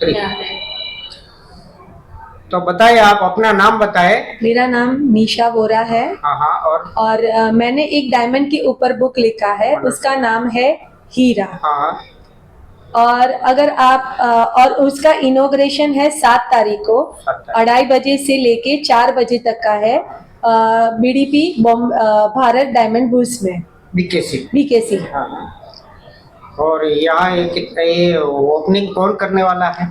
क्या है। तो बताइए, आप अपना नाम बताएं। मेरा नाम निशा वोरा है। हाँ हाँ। और मैंने एक डायमंड के ऊपर बुक लिखा है, उसका नाम है हीरा। हाँ। और अगर आप और उसका इनॉग्रेशन है 7 तारीख को 2:30 बजे से लेके 4 बजे तक का है, बीडीपी भारत डायमंड बूस में, बीकेसी। हाँ। और यहाँ ये ओपनिंग कौन करने वाला है?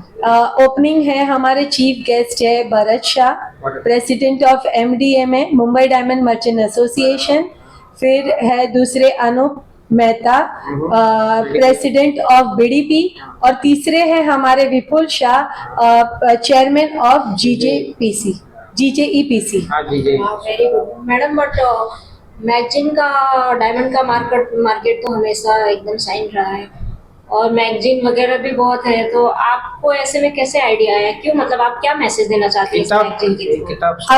ओपनिंग है, हमारे चीफ गेस्ट है Bharat Shah, president of MDMA Mumbai diamond merchant association. फिर है दूसरे Anup Mehta, president of BDP. और तीसरे हैं हमारे Vipul Shah, chairman of GJEPC. हाँ जी। Very good madam. But magazine का डायमंड का मार्केट तो हमेशा एकदम साइन रहा है और मैगजीन वगैरह भी बहुत है, तो आपको ऐसे में कैसे आइडिया आया, क्यों, मतलब आप क्या मैसेज देना चाहते हैं इस मैगजीन के थ्रू?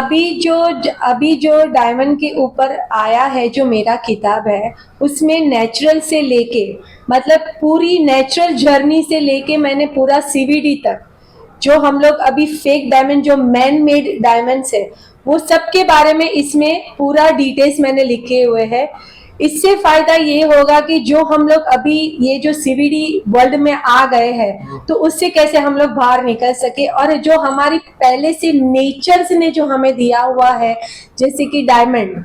अभी जो डायमंड के ऊपर आया है, जो मेरा किताब है, उसमें नेचुरल से लेके, मतलब पूरी नेचुरल जर्नी से लेके मैंने पूरा CVD तक, जो हम लोग अभी फेक डायमंड, जो मैन मेड डायमंड्स है, वो सब के बारे में इसमें पूरा डिटेल्स मैंने लिखे हुए हैं। इससे फायदा ये होगा कि जो हम लोग अभी ये जो CVD वर्ल्ड में आ गए हैं, तो उससे कैसे हम लोग बाहर निकल सके, और जो हमारी पहले से नेचर ने जो हमें दिया हुआ है, जैसे कि डायमंड,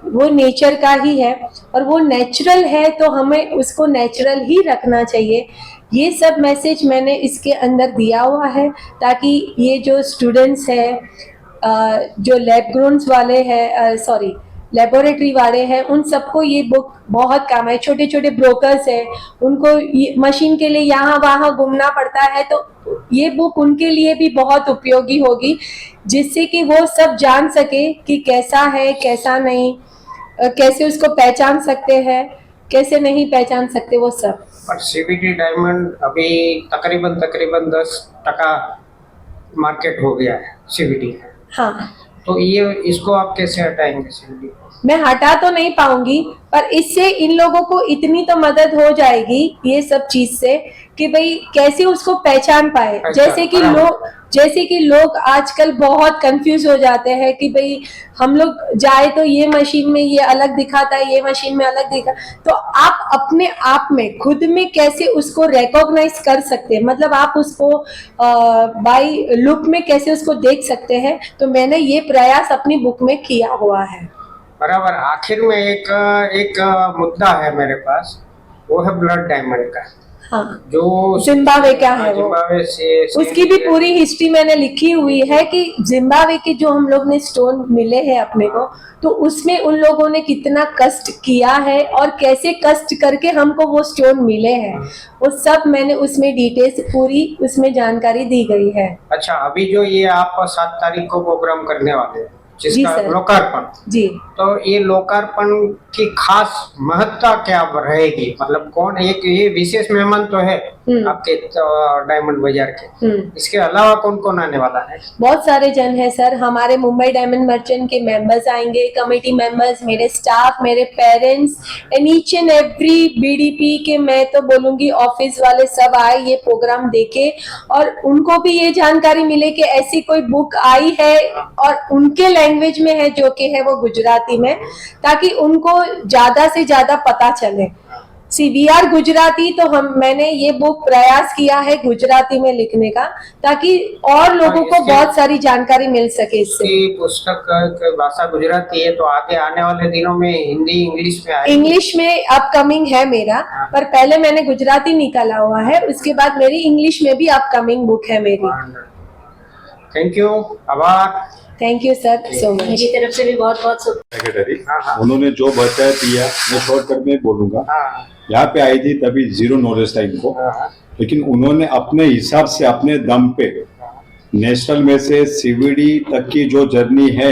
वो नेचर का ही है और वो नेचुरल है, तो हमें उसको नेचुरल ही रखना चाहिए। ये सब मैसेज मैंने इसके अंदर दिया हुआ है, ताकि ये जो स्टूडेंट्स हैं, जो लैब ग्रोन्स वाले हैं, सॉरी लेबोरेटरी वाले हैं, उन सबको ये बुक बहुत काम है। छोटे छोटे ब्रोकर्स हैं, उनको मशीन के लिए यहाँ वहाँ घूमना पड़ता है, तो ये बुक उनके लिए भी बहुत उपयोगी होगी, जिससे कि वो सब जान सके कि कैसा है कैसा नहीं, कैसे उसको पहचान सकते हैं, कैसे नहीं पहचान सकते, वो सब। पर CVD डायमंड अभी तकरीबन 10% मार्केट हो गया है CVD। हाँ, तो ये इसको आप कैसे हटाएंगे CVD? मैं हटा तो नहीं पाऊंगी, पर इससे इन लोगों को इतनी तो मदद हो जाएगी ये सब चीज से, कि भाई कैसे उसको पहचान पाए। जैसे कि लोग आजकल बहुत कंफ्यूज हो जाते हैं कि भाई हम लोग जाए तो ये मशीन में ये अलग दिखाता है, ये मशीन में अलग दिखा, तो आप अपने आप में खुद में कैसे उसको रिकॉग्नाइज कर सकते हैं, मतलब आप उसको बाय लुक में कैसे उसको देख सकते हैं। तो मैंने ये प्रयास अपनी बुक में किया हुआ है। बराबर। आखिर में एक मुद्दा है मेरे पास, वो है ब्लड डायमंड का। हाँ, जो जिम्बाब्वे का है, वो जिम्बाब्वे से उसकी भी पूरी हिस्ट्री मैंने लिखी हुई है कि जिम्बाब्वे के जो हम लोग ने स्टोन मिले हैं अपने को, तो उसमें उन लोगों ने कितना कष्ट किया है और कैसे कष्ट करके हमको वो स्टोन मिले हैं, वो सब मैंने उसमें डिटेल्स पूरी उसमें जानकारी दी गई है। अच्छा, अभी जो ये आप 7 तारीख को प्रोग्राम करने वाले हैं, जिसका लोकार्पण, जी, तो ये लोकार्पण की खास महत्ता क्या रहेगी? मतलब कौन, एक ये विशेष मेहमान तो है आपके डायमंड बाजार के, इसके अलावा कौन कौन आने वाला है? बहुत सारे जन है सर, हमारे मुंबई डायमंड मर्चेंट के मेंबर्स आएंगे, कमेटी मेंबर्स, मेरे स्टाफ, मेरे parents, and each and every BDP के, मैं तो बोलूंगी ऑफिस वाले सब आए ये प्रोग्राम देखे, और उनको भी ये जानकारी मिले कि ऐसी कोई बुक आई है और उनके लैंग्वेज में है, जो कि है वो गुजराती में, ताकि उनको ज्यादा से ज्यादा पता चले। वी आर गुजराती, तो मैंने ये बुक प्रयास किया है गुजराती में लिखने का, ताकि और लोगों को बहुत सारी जानकारी मिल सके इससे। पुस्तक की भाषा गुजराती है, तो आगे आने वाले दिनों में हिंदी इंग्लिश में आएगी? इंग्लिश में अपकमिंग है मेरा, पर पहले मैंने गुजराती निकाला हुआ है, उसके बाद मेरी इंग्लिश में भी अपकमिंग बुक है मेरी। थैंक यू, आभार। Thank you sir so much. मेरी तरफ से भी बहुत बहुत सेक्रेटरी, उन्होंने जो बताया दिया, मैं शॉर्टकट में बोलूंगा। यहाँ पे आई थी तभी जीरो नॉलेज था इनको, लेकिन उन्होंने अपने हिसाब से अपने दम पे नेशनल में से CVD तक की जो जर्नी है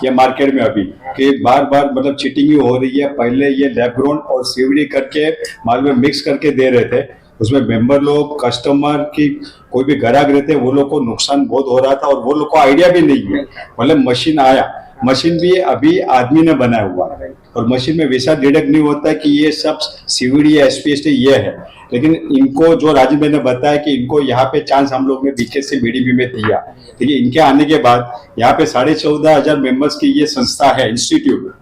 ये मार्केट में अभी कि बार बार मतलब चीटिंग ही हो रही है। पहले ये लैब ग्रोन और CVD करके माल में मिक्स करके दे रहे थे, उसमें मेंबर लोग, कस्टमर की कोई भी ग्राहक रहते वो लोग को नुकसान बहुत हो रहा था, और वो लोग को आइडिया भी नहीं है। मतलब मशीन आया, मशीन भी अभी आदमी ने बनाया हुआ है, और मशीन में वैसा डिटेक्ट नहीं होता कि ये सब सीवीडी या एसपीएसटी ये है। लेकिन इनको जो राजीव भाई ने बताया कि इनको यहाँ पे चांस हम लोग ने बीकेसी बीडीपी में दिया, ठीक है। इनके आने के बाद यहाँ पे 14,500 मेंबर्स की ये संस्था है, institute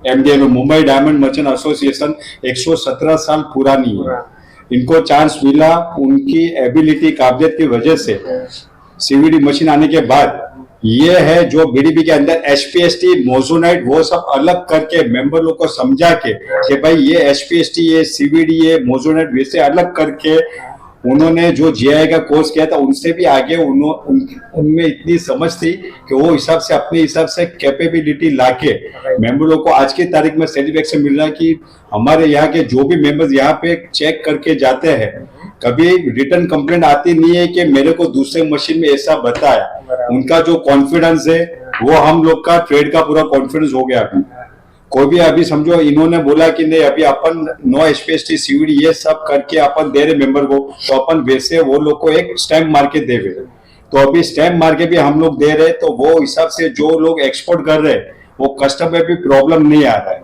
MDM, Mumbai diamond merchant association, 117 साल पुरानी है। इनको चांस मिला उनकी एबिलिटी, काबिलियत की वजह से। सीवीडी मशीन आने के बाद ये है जो बीडीपी के अंदर एचपीएसटी, मोजोनाइट वो सब अलग करके मेंबर लोग को समझा के कि भाई ये एचपीएसटी, ये सीवीडी, ये मोजोनाइट वैसे अलग करके उन्होंने जो जीआई का कोर्स किया था उनसे भी आगे उनमें इतनी समझ थी कि वो हिसाब से अपने हिसाब से कैपेबिलिटी लाके मेंबर लोग को आज की तारीख में सेटिस्फेक्शन मिल रहा है कि हमारे यहाँ के जो भी मेंबर्स यहाँ पे चेक करके जाते हैं, कभी रिटर्न कंप्लेंट आती नहीं है कि मेरे को दूसरे मशीन में ऐसा बताया। उनका जो कॉन्फिडेंस है वो हम लोग का ट्रेड का पूरा कॉन्फिडेंस हो गया। अभी कोई भी अभी समझो इन्होंने बोला कि नहीं अभी अपन नो एचपीएसटी सीवीडी ये सब करके अपन दे रहे मेंबर को, तो अपन वैसे वो लोग को एक स्टैम्प मार के दे रहे। तो अभी स्टैम्प मार के भी हम लोग दे रहे, तो वो हिसाब से जो लोग एक्सपोर्ट कर रहे हैं वो कस्टम में भी प्रॉब्लम नहीं आ रहा है।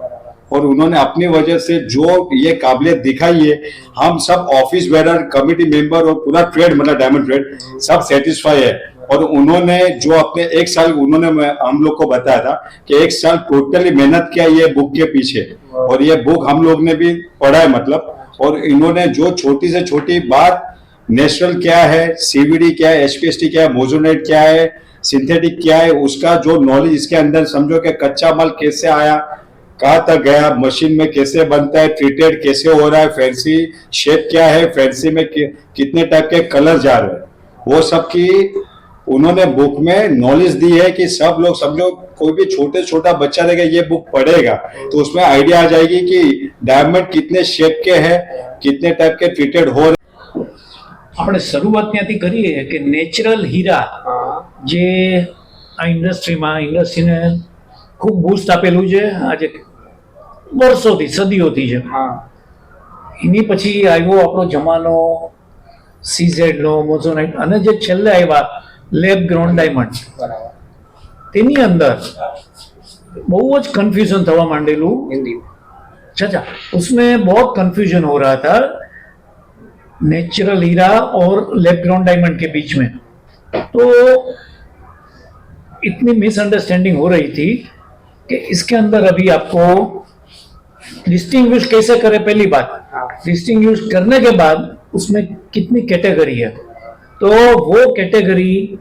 और उन्होंने अपनी वजह से जो ये काबिलियत दिखाई है, हम सब ऑफिस बेरर, कमिटी मेंबर और पूरा ट्रेड मतलब डायमंड ट्रेड सब सेटिस्फाई है। और उन्होंने जो अपने एक साल उन्होंने हम लोग को बताया था कि एक साल टोटली मेहनत किया ये बुक के पीछे, और ये बुक हम लोग ने भी पढ़ा है मतलब। और इन्होंने जो छोटी से छोटी बात, नेचुरल क्या है, सीवीडी क्या है, एचपीएसटी क्या है, मोजोनाइट क्या है, सिंथेटिक क्या है, उसका जो नॉलेज इसके अंदर समझो कि कच्चा माल कैसे आया, कहाँ तक गया, मशीन में कैसे बनता है, ट्रीटेड कैसे हो रहा है, फैंसी शेप क्या है, फैंसी में कितने टाइप के कलर जा रहे हैं, वो सब की उन्होंने बुक में नॉलेज दी है कि सब लोग समझो कोई भी छोटा बच्चा रहेगा ये बुक पढ़ेगा तो उसमें आइडिया आ जाएगी कि डायमंड कितने शेप के हैं, कितने टाइप के ट्रीटेड हो रहे। આપણે શરૂઆત ત્યાંથી કરીએ કે નેચરલ હીરા જે આ ઇન્ડસ્ટ્રીને ખૂબ બૂસ્ટ આપેલું છે આજે વર્ષોથી, સદીઓથી છે। એની પછી આવ્યો આપણો જમાનો સીઝેડનો, મોઝોનાઇટ, અને જે છેલ્લે આવ્યા લેબ ગ્રોન ડાયમંડ, તેની અંદર બહુ જ કન્ફ્યુઝન થવા માંડેલું। अच्छा, उसमें बहुत कंफ्यूजन हो रहा था नेचुरल हीरा और लैब ग्राउंड डायमंड के बीच में। तो इतनी मिसअंडरस्टैंडिंग हो रही थी कि इसके अंदर अभी आपको डिस्टिंग्विश कैसे करें, पहली बात डिस्टिंग्विश करने के बाद उसमें कितनी कैटेगरी है, तो वो कैटेगरी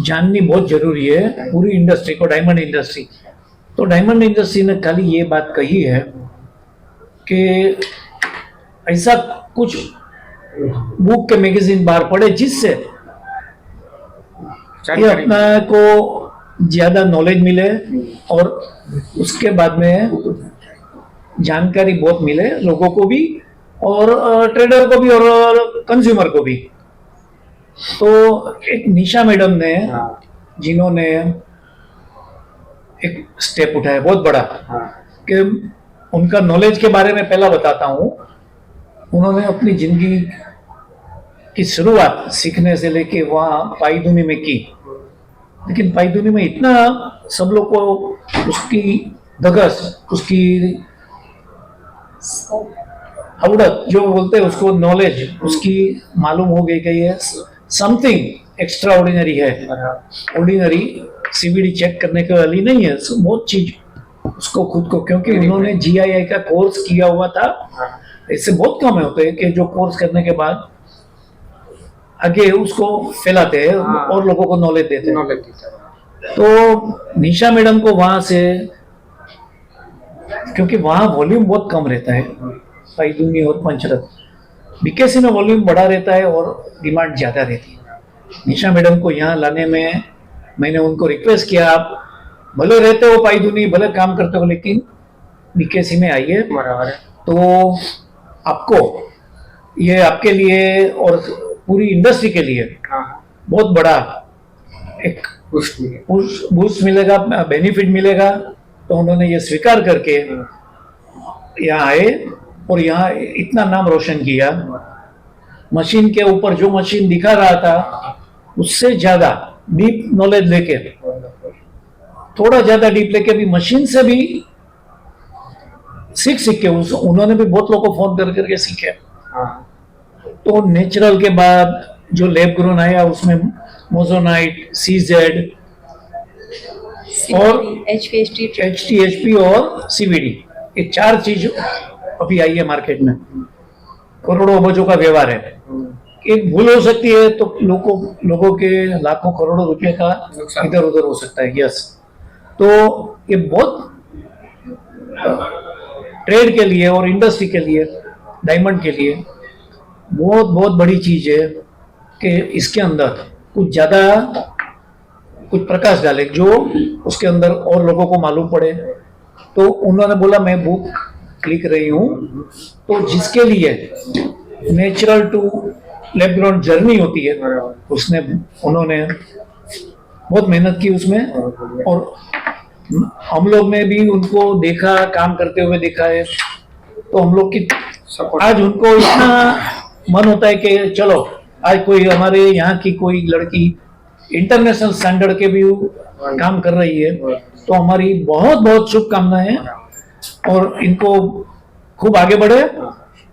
जाननी बहुत जरूरी है पूरी इंडस्ट्री को, डायमंड इंडस्ट्री। तो डायमंड इंडस्ट्री ने खाली ये बात कही है कि ऐसा कुछ बुक के मैगजीन बाहर पड़े जिससे अपना को ज्यादा नॉलेज मिले और उसके बाद में जानकारी बहुत मिले लोगों को भी और ट्रेडर को भी और कंज्यूमर को भी। तो एक निशा मैडम ने जिन्होंने एक स्टेप उठाया बहुत बड़ा कि उनका नॉलेज के बारे में पहला बताता हूँ। उन्होंने अपनी जिंदगी की शुरुआत सीखने से लेके वहाँ पाईदुनी में की, लेकिन पाईदुनी में इतना सब लोग को उसकी धगस, उसकी अवड़त जो बोलते हैं उसको, नॉलेज उसकी मालूम हो गई कि ये समथिंग एक्स्ट्रा ऑर्डिनरी है। ऑर्डिनरी सीवीडी चेक करने के वाली नहीं है, बहुत चीज उसको खुद को, क्योंकि उन्होंने जीआईआई का कोर्स किया हुआ था। इससे बहुत कम होते हैं कि जो कोर्स करने के बाद आगे उसको फैलाते हैं और लोगों को नॉलेज देते हैं। तो निशा मैडम को वहां से, क्योंकि वहां वॉल्यूम बहुत कम रहता है पाईदुनी और पंचरत्न, बीकेसी में वॉल्यूम बड़ा रहता है और डिमांड ज्यादा रहती है। निशा मैडम को यहाँ लाने में मैंने उनको रिक्वेस्ट किया, आप भले रहते हो पाईदुनी, भले काम करते हो, लेकिन बीकेसी में आइए, तो आपको ये आपके लिए और पूरी इंडस्ट्री के लिए बहुत बड़ा एक बूस्ट मिलेगा, बेनिफिट मिलेगा। तो उन्होंने ये स्वीकार करके यहाँ आए और यहाँ इतना नाम रोशन किया। मशीन के ऊपर जो मशीन दिखा रहा था उससे ज्यादा डीप नॉलेज लेके, थोड़ा ज्यादा डीप लेके भी, मशीन से भी सीख के उन्होंने भी बहुत लोगों को फोन कर करके सीखे। हाँ तो नेचुरल के बाद जो लैब ग्रोन आया उसमें मोजोनाइट, सीजेड और HTHP और CBD, ये 4 चीज अभी आई है मार्केट में। करोड़ों अबजों का व्यवहार है। एक भूल हो सकती है तो लोगों के लाखों करोड़ों रुपए का इधर उधर हो सकता है। यस, तो ये बहुत ट्रेड के लिए और इंडस्ट्री के लिए, डायमंड के लिए बहुत बहुत बड़ी चीज है कि इसके अंदर कुछ ज्यादा कुछ प्रकाश डाले जो उसके अंदर और लोगों को मालूम पड़े। तो उन्होंने बोला मैं बुक लिख रही हूँ, तो जिसके लिए natural to lab ground journey होती है उन्होंने बहुत मेहनत की उसमें, और हम लोग ने भी उनको देखा, काम करते हुए देखा है। तो हम लोग की आज उनको इतना मन होता है कि चलो आज कोई हमारे यहाँ की कोई लड़की इंटरनेशनल स्टैंडर्ड के भी काम कर रही है, तो हमारी बहुत बहुत शुभकामनाएं और इनको खूब आगे बढ़े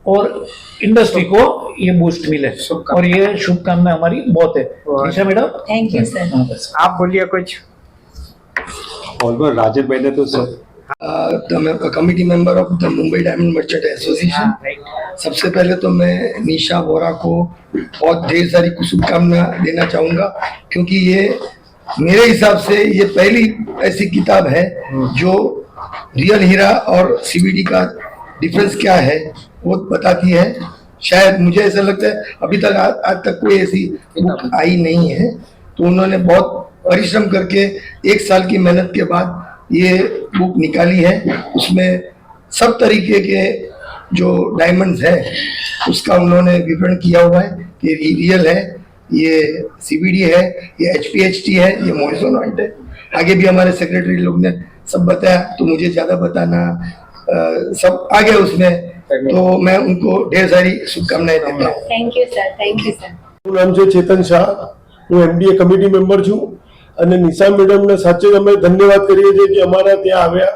और इंडस्ट्री को ये बूस्ट मिले, और ये शुभकामनाएं हमारी बहुत है। निशा मैडम, थैंक यू सर। आप बोलिए कुछ। ऑलमोस्ट राजन भाई ने तो सब मैं committee member of the Mumbai diamond merchant association. सबसे पहले तो मैं निशा वोरा को बहुत ढेर सारी शुभकामना देना चाहूँगा, क्योंकि ये मेरे हिसाब से ये पहली ऐसी किताब है जो रियल हीरा और CBD का डिफरेंस क्या है वो बताती है। शायद मुझे ऐसा लगता है अभी तक आज तक कोई ऐसी बुक आई नहीं है। तो उन्होंने बहुत परिश्रम करके 1 साल की मेहनत के बाद ये बुक निकाली है। उसमें सब तरीके के जो डायमंड्स है उसका उन्होंने विवरण किया हुआ है कि रियल है, ये CBD है, ये HPHT है, ये मोइजोनाइट है। आगे भी हमारे सेक्रेटरी लोग ने सब बताया, तो मुझे ज़्यादा बताना सब आगे उसमें, तो मैं उनको ढेर सारी शुभकामनाएं देता हूँ। Thank you sir, thank you sir. મારું નામ છે ચેતન શાહ, હું MDA કમિટી મેમ્બર છું અને નિશા મેડમને સાચે અમે ધન્યવાદ કરીએ છીએ કે અમારા ત્યાં આવ્યા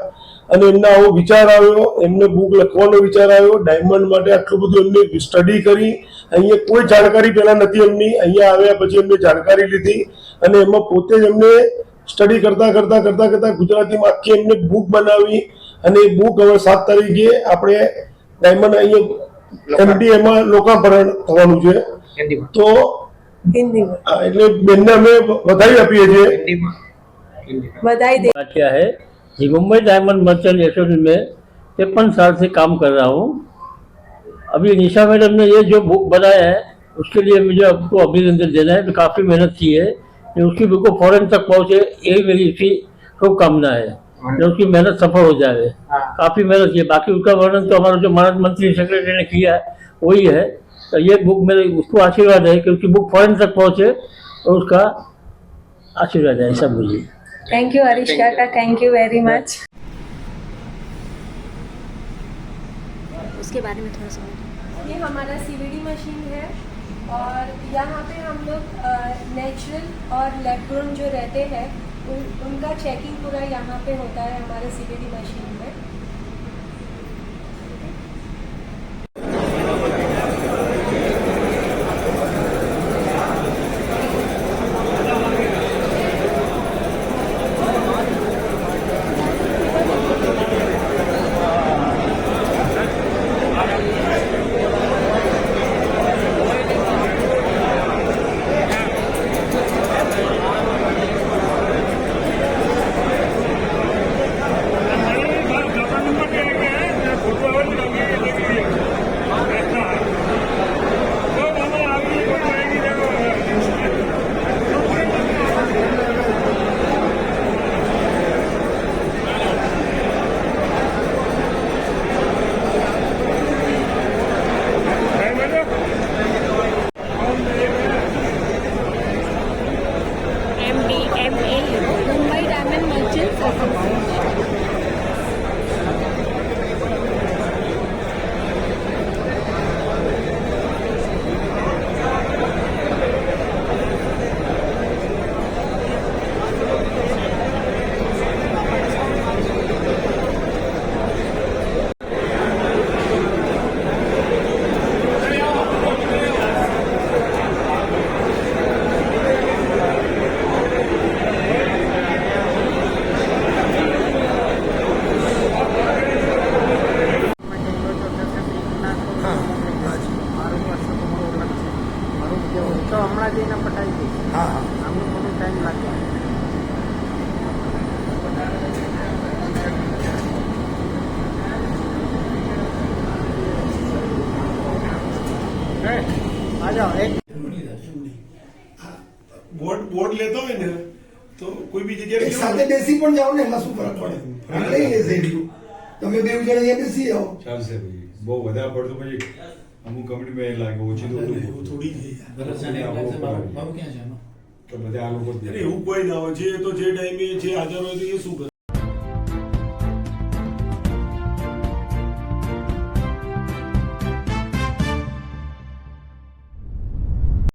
અને એમના આવો વિચાર આવ્યો, એમને બુક લખવાનો વિચાર આવ્યો, ડાયમંડ માટે આટલું બધું એમને સ્ટડી કરી, અહીંયા કોઈ જાણકારી પહેલા નથી એમની, અહીંયા આવ્યા પછી એમને જાણકારી લીધી અને એમાં પોતે જ એમને સ્ટડી કરતા કરતા કરતા કરતા ગુજરાતીમાં આખી એમને બુક બનાવી અને એ બુક હવે 7 તારીખે આપણે ડાયમંડ અહીંયા MDA માં લોકાર્પણ થવાનું છે। તો એટલે બેનને અમે વધાઈ આપીએ છીએ। बधाई दे। क्या है जी, मुंबई डायमंड मर्चेंट एसोसिएशन में 53 साल से काम कर रहा हूँ। अभी निशा मैडम ने ये जो बुक बनाया है उसके लिए मुझे आपको अभिनंदन देना है। तो काफ़ी मेहनत की है कि उसकी बुक को फॉरेन तक पहुँचे, यही मेरी इसकी शुभकामना है कि उसकी मेहनत सफल हो जाए। काफ़ी मेहनत की है, बाकी उसका वर्णन तो हमारा जो महाराज मंत्री सेक्रेटरी ने किया है वही है। तो ये बुक मेरे उसको आशीर्वाद है कि उसकी बुक फॉरेन तक पहुँचे और उसका आशीर्वाद है, सब मुझे। थैंक यू हरीश काका, थैंक यू वेरी मच। उसके बारे में थोड़ा सा। ये हमारा CBD मशीन है और यहाँ पे हम लोग नेचुरल और लैब ग्रोन जो रहते हैं उनका चेकिंग पूरा यहाँ पे होता है हमारे CBD मशीन में। Mumbai diamond merchants association. પટાઈ ગઈ હા હા આમાં થોડો ટાઈમ લાગ્યો आ जाओ एक બોર્ડ લેતો હોય ને તો કોઈ બી જગ્યાએ એક સાથે બેસી પણ જાઓ ને એમાં શું ફરક પડે લઈ લેશે એટલું તમે બે જણા અહીંયા બેસી જાઓ ચાલશે ભાઈ બહુ વધારે પડતું પછી અમુક કમિટીમાં એ લાગે ઓછી તો થોડી તો બધા આ લોકો જ અરે એવું કોઈ ના હોય જે તો જે ટાઈમે જે હાજર હોય તો એ શું કરે